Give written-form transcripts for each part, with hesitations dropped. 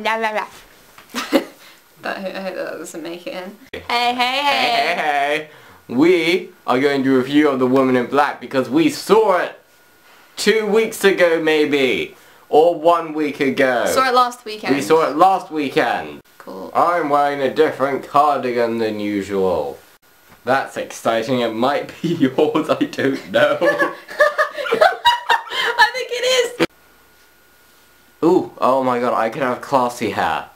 I hope that doesn't make it in. Hey. We are going to review of The Woman in Black because we saw it 2 weeks ago maybe. Or 1 week ago. Saw it last weekend. We saw it last weekend. Cool. I'm wearing a different cardigan than usual. That's exciting. It might be yours, I don't know. I think it is. Ooh, oh my god, I could have classy hair.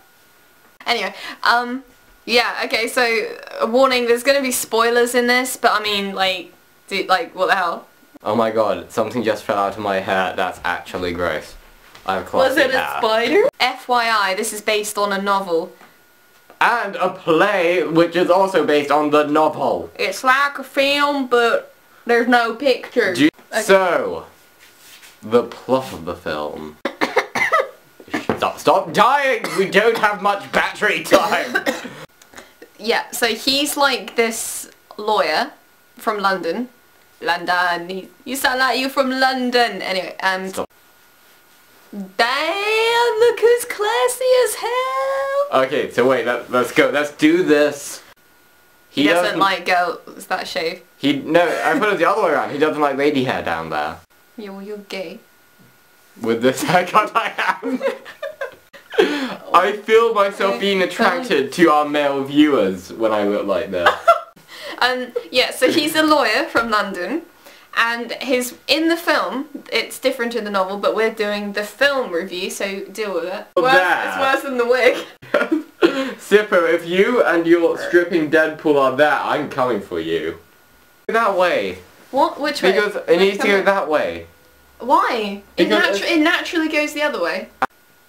Anyway, yeah, okay, so, a warning, there's gonna be spoilers in this, but I mean, like, dude, like, what the hell? Oh my god, something just fell out of my hair. That's actually gross. I have classy hair. Was it a spider? FYI, this is based on a novel. And a play, which is also based on the novel. It's like a film, but there's no pictures. Okay. So, the plot of the film. Stop dying! We don't have much battery time! Yeah, so he's like this lawyer from London. You sound like you're from London. Anyway, Stop. Damn, look who's classy as hell! Okay, so wait, let's go. Let's do this. He doesn't like girls that shave. No, I put it the other way around. He doesn't like lady hair down there. You're gay. With this haircut I am. I feel myself being attracted to our male viewers when I look like this. Yeah, so he's a lawyer from London, and in the film, it's different in the novel, but we're doing the film review, so deal with it. It's worse than the wig. Sippo, if you and your stripping Deadpool are there, I'm coming for you. That way. What? Which way? Because it needs to go that way. Why? It naturally goes the other way.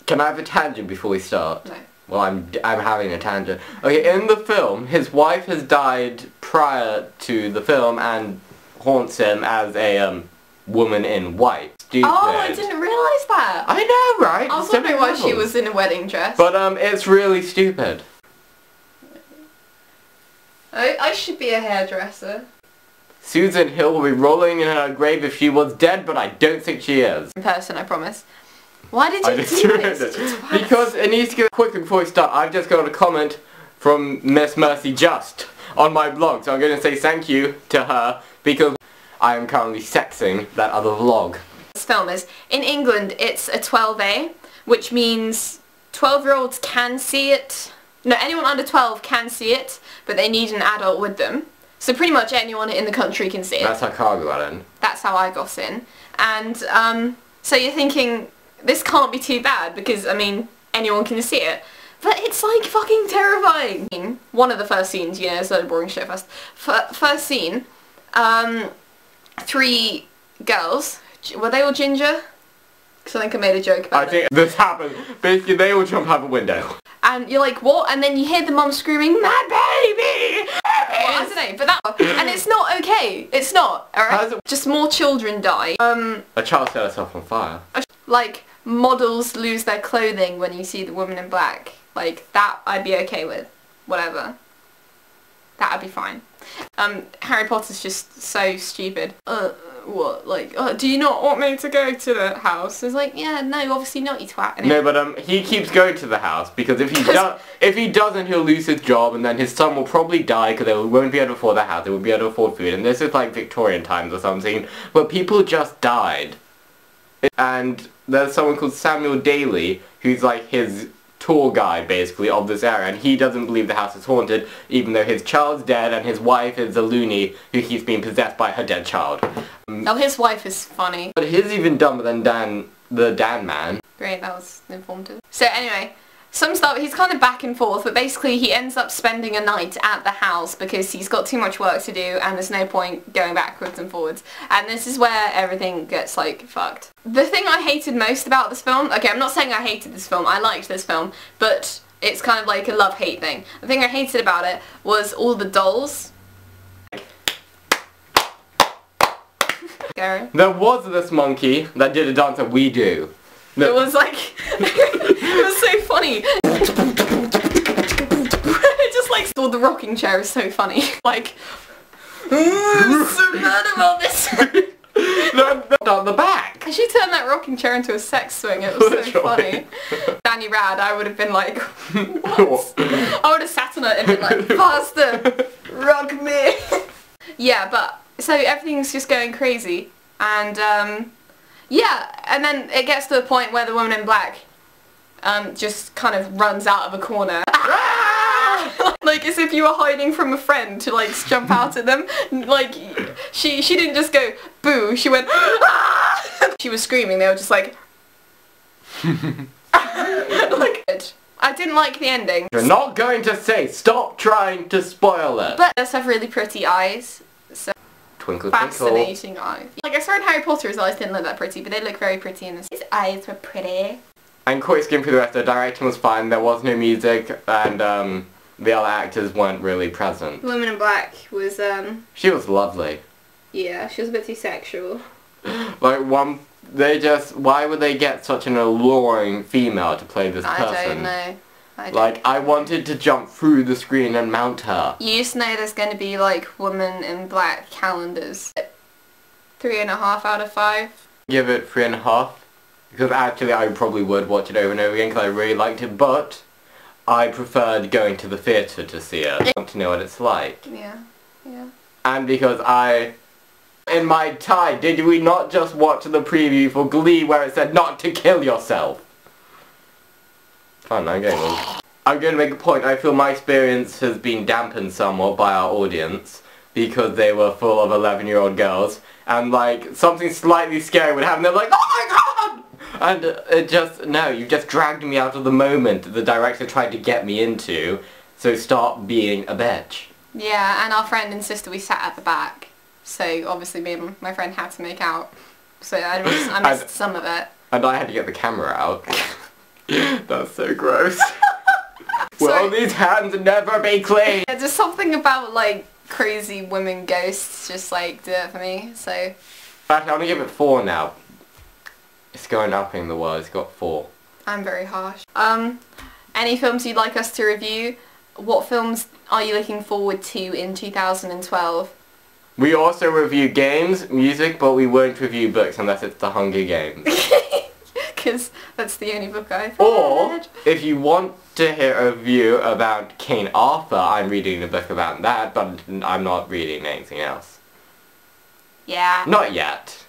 Can I have a tangent before we start? No. Well, I'm having a tangent. Okay, in the film, his wife has died prior to the film and haunts him as a woman in white. Stupid. Oh, I didn't realise that. I know, right? I was wondering why she was in a wedding dress. But it's really stupid. I should be a hairdresser. Susan Hill will be rolling in her grave if she was dead, but I don't think she is. In person, I promise. Why did you do this? Because it needs to go quickly before we start. I've just got a comment from Miss Mercy Just on my blog, so I'm going to say thank you to her because I am currently sexing that other vlog. This film is, in England, it's a 12A, which means 12-year-olds can see it. No, anyone under 12 can see it, but they need an adult with them. So pretty much anyone in the country can see it. That's how Carl got in. That's how I got in. And, so you're thinking, this can't be too bad because, I mean, anyone can see it. But it's like fucking terrifying. One of the first scenes, you know, it's a boring shit first. First scene, 3 girls, were they all ginger? Because I think I made a joke about it. I think this happened. Basically, they all jump out a window. And you're like, what? And then you hear the mum screaming, my baby! Well, I don't know, but that... And it's not okay. It's not, alright? Just more children die. A child set herself on fire. Like, models lose their clothing when you see The Woman in Black. Like, that I'd be okay with. Whatever. That'd be fine. Harry Potter's just so stupid. What? Like, do you not want me to go to the house? It's like, yeah, no, obviously not, you twat. And no, but he keeps going to the house because if he doesn't, he'll lose his job, and then his son will probably die because they won't be able to afford the house. They won't be able to afford food, and this is like Victorian times or something, where people just died. And there's someone called Samuel Daly who's like his tour guide basically of this area, and he doesn't believe the house is haunted even though his child's dead and his wife is a loony who keeps being possessed by her dead child. Oh, his wife is funny. But he's even dumber than the Dan man. Great, that was informative. So anyway, some stuff, he's kind of back and forth, but basically he ends up spending a night at the house because he's got too much work to do and there's no point going backwards and forwards. And this is where everything gets, like, fucked. The thing I hated most about this film, okay, I'm not saying I hated this film, I liked this film, but it's kind of like a love-hate thing. The thing I hated about it was all the dolls. Gary? There was this monkey that did a dance that we do. It was like, it was so funny. It just like, oh, the rocking chair is so funny. Like, I'm so mad about this. No, the back. Because she turned that rocking chair into a sex swing, it was so funny. Danny Rad, I would have been like, what? I would have sat on it and been like, faster, rock me. Yeah, but, so everything's just going crazy. And, yeah, and then it gets to the point where the woman in black just kind of runs out of a corner. Like as if you were hiding from a friend to like jump out at them. Like she didn't just go boo, she went she was screaming, they were just like like I didn't like the ending. You're not going to say stop trying to spoil it. But it does have really pretty eyes. So twinkle fascinating twinkle. eyes. Like I swear in Harry Potter his eyes didn't look that pretty, but they look very pretty in this. His eyes were pretty. And quick skim through the rest, the directing was fine, there was no music, and the other actors weren't really present. The woman in black was she was lovely. yeah, she was a bit too sexual. Like why would they get such an alluring female to play this person? I don't know. I wanted to jump through the screen and mount her. You just know there's going to be like woman in black calendars. 3.5 out of 5. Give it 3.5. Because actually I probably would watch it over and over again because I really liked it, but I preferred going to the theatre to see it. I want to know what it's like. Yeah, yeah. And because in my time, did we not just watch the preview for Glee where it said not to kill yourself? Fine, I'm going to make a point. I feel my experience has been dampened somewhat by our audience because they were full of 11-year-old girls and like something slightly scary would happen. They're like, oh my god! And it just, no, you just dragged me out of the moment the director tried to get me into, so stop being a bitch. Yeah, and our friend insisted we sat at the back, so obviously me and my friend had to make out, so I missed some of it. And I had to get the camera out. That's so gross. Will these hands never be clean? Yeah, just something about like crazy women ghosts just like do it for me, so. Actually, I'm gonna give it 4 now. It's going up in the world, it's got 4. I'm very harsh. Any films you'd like us to review? What films are you looking forward to in 2012? We also review games, music, but we won't review books unless it's The Hunger Games. Because that's the only book I've Or, read. if you want to hear a review about King Arthur, I'm reading a book about that, but I'm not reading anything else. Yeah. Not yet.